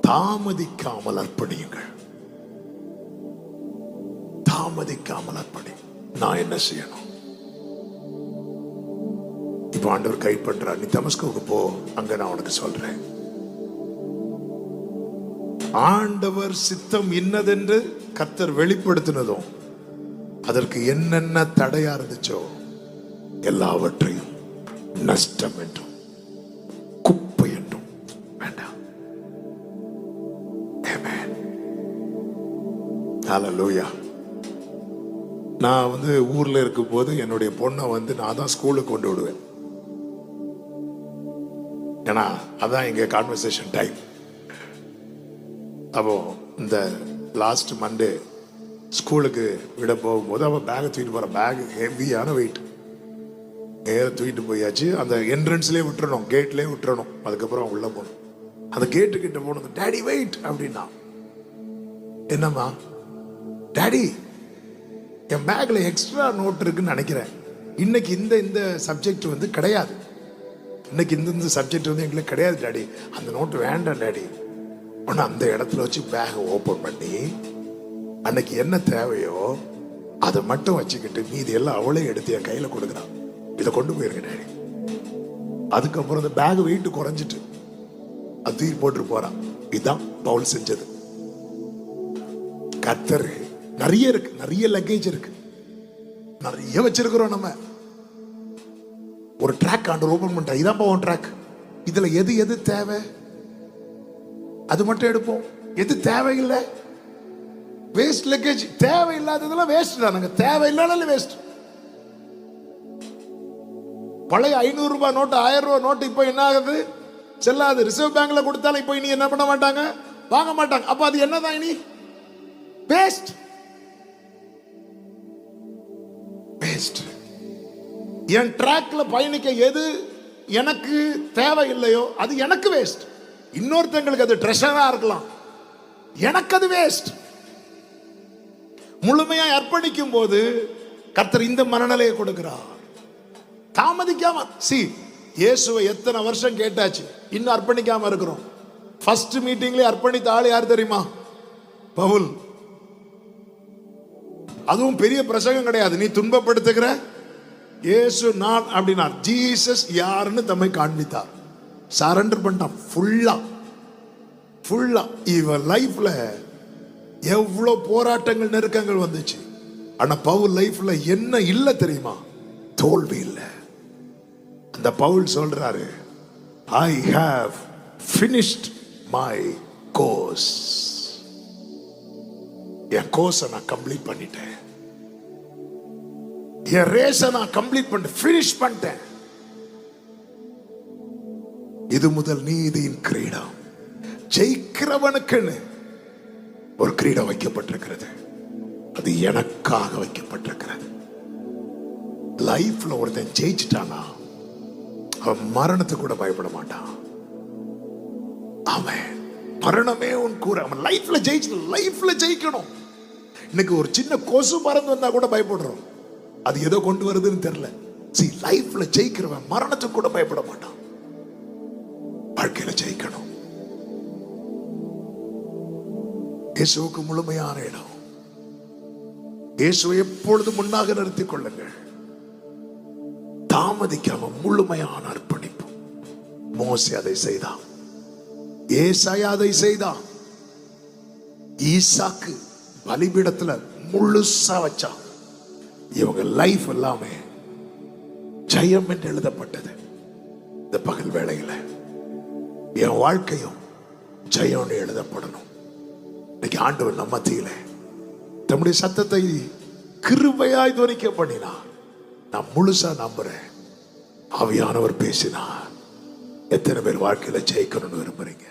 தாமதிக்காமல் அர்ப்பணியுங்கள். தாமதிக்காமல் அர்ப்பணி. நான் என்ன செய்யணும்? இப்ப ஆண்டவர் கை பண்றார். நீ தமஸ்குவுக்கு போ, அங்க நான் உனக்கு சொல்றேன். ஆண்டவர் சித்தம் இன்னதென்று கர்த்தர் வெளிப்படுத்தினதும் அதற்கு என்னென்ன தடையா இருந்துச்சோ எல்லாவற்றையும் நஷ்டம் என்றும் குப்பை என்றும் வேண்டாம். ஆமென். ஹல்லேலூயா. நான் ஊர்ல இருக்கும் போது என்னுடைய பொண்ணை நான் தான் ஸ்கூலுக்கு கொண்டு விடுவேன். ஏன்னா அதான் எங்க கான்வர்சேஷன் டைம். அப்போ இந்த லாஸ்ட் மண்டே ஸ்கூலுக்கு விட போகும்போது அவன் பேக்கை தூக்கிட்டு போற. பேக் ஹெவியான வெயிட். நேர தூக்கிட்டு போயாச்சு. அந்த என்ட்ரன்ஸ்லேயே விட்டுறணும், கேட்லேயே விட்டுறணும். அதுக்கப்புறம் உள்ள போகணும். அந்த கேட்டு கிட்ட போனது, டாடி வெயிட் அப்படின்னா. என்னம்மா? டாடி, என் பேக்ல எக்ஸ்ட்ரா நோட் இருக்குன்னு நினைக்கிறேன். இன்னைக்கு இந்த சப்ஜெக்ட் கிடையாது. இன்னைக்கு இந்த சப்ஜெக்ட் எங்களுக்கு கிடையாது டாடி. அந்த நோட்டு வேண்டாம் டாடி. உடனே அந்த இடத்துல வச்சு பேகை ஓப்பன் பண்ணி அன்னைக்கு என்ன தேவையோ அதை மட்டும் வச்சுக்கிட்டு மீதி எல்லாம் அவளே எடுத்து என் கையில கொடுக்குறான். இதை கொண்டு போயிருங்க டாடி. அதுக்கப்புறம் அந்த பேக் வெயிட் குறைஞ்சிட்டு அது தூக்கி போட்டு போறான். இதுதான் பவுல் செஞ்சது. கர்த்தர் நிறைய இருக்கு, நிறைய லக்கேஜ் இருக்கு, நிறைய வச்சிருக்கிறோம். நம்ம ஒரு ட்ராக் ஆண்டவர் ஓபன் பண்ணிட்டா, இதான் போவோம் ட்ராக். இதுல எது எது தேவை அது மட்டும் எடுப்போம். எது தேவையில்லை வேஸ்ட் லக்கேஜ். தேவையில்லாததெல்லாம் வேஸ்ட் தானுங்க. தேவையில்லாத வேஸ்ட். பழைய 500 ரூபாய் நோட்டு, 1000 ரூபாய் நோட்டு இப்போ என்ன ஆகுது? செல்லாது. ரிசர்வ் பேங்க்ல கொடுத்தாலும் இப்போ இனி என்ன பண்ண மாட்டாங்க, வாங்க மாட்டாங்க. அப்ப அது என்னதான் இனி? வேஸ்ட். வேஸ்ட். என் ட்ராக்ல பயணிக்க எது எனக்கு தேவையில்லையோ அது எனக்கு வேஸ்ட். இன்னொருத்தங்களுக்கு அது ட்ரெஷரா இருக்கலாம், எனக்கு அது வேஸ்ட். முழுமையா அர்ப்பணிக்கும் போது கர்த்தர் இந்த மனநிலையை கொடுக்கிறார். தாமதிக்காம. இயேசுவை எத்தனை வருஷம் கேட்டாச்சு, இன்னும் அர்ப்பணிக்காம இருக்கிறோம். ஃபர்ஸ்ட் மீட்டிங்ல அர்ப்பணித்த ஆள் யார் தெரியுமா? பவுல். அதுவும் பெரிய பிரசங்கம் கிடையாது. நீ துன்பப்படுத்துகிற இயேசு நான் அப்படின்னார். ஜீசஸ் யாருன்னு தம்மை காண்பித்தார். சரண்டர் பண்ணிட்டான் ஃபுல்லா. இவன் லைஃப்ல எவ்வளவு போராட்டங்கள், நெருக்கங்கள் வந்துச்சு. ஆனா பவுல் லைஃப்ல என்ன இல்ல தெரியுமா? தோல்வி இல்லை. அந்த பவுல் சொல்றாரு, I have finished my course. என் கோர்ஸை நான் கம்ப்ளீட் பண்ணிட்டேன். என் ரேஸை நான் கம்ப்ளீட் பண்ணிட்டேன், ஃபினிஷ் பண்ணிட்டேன். இது முதல் நீதியின் கிரீடம். ஜெயிக்கிறவனுக்குன்னு ஒரு கிரீடம் வைக்கப்பட்டிருக்கிறது. அது எனக்காக வைக்கப்பட்டிருக்கிறது. லைஃப்ல ஒருத்தன் ஜெயிச்சிட்டானா அவன் மரணத்துக்கு கூட பயப்பட மாட்டான். அவன் மரணமே உன் கூற. அவன் லைஃப்ல ஜெயிக்கணும். இன்னைக்கு ஒரு சின்ன கொசு பறந்து வந்தா கூட பயப்படுறோம். அது ஏதோ கொண்டு வருதுன்னு தெரியல. லைஃப்ல ஜெயிக்கிறவன் மரணத்துக்கு கூட பயப்பட மாட்டான். வாழ்க்கையில ஜெயிக்கணும். இயேசுவுக்கு முழுமையான இடம். இயேசுவை எப்பொழுது முன்னாக நிறுத்திக் கொள்ளுங்கள். தாமதிக்காம முழுமையான அர்ப்பணிப்பு. மோசே அதை செய்தான், ஏசாயா அதை செய்தான், ஈசாக்கு பலிபீடத்துல முழுசா வச்சான். இவங்க லைஃப் எல்லாமே ஜெயம் என்று எழுதப்பட்டது. இந்த பகல் வேளையில என் வாழ்க்கையும் ஜெயம் எழுதப்படணும். இன்னைக்கு ஆண்டவர் நம்ம மத்தியில தம்முடைய சத்தத்தை கிருபையாய் துணிக்க பண்ணினார். நான் முழுசா நம்புறேன். ஆவியானவர் பேசினார். எத்தனை பேர் வாழ்க்கையில ஜெயிக்கணும்னு விரும்புறீங்க?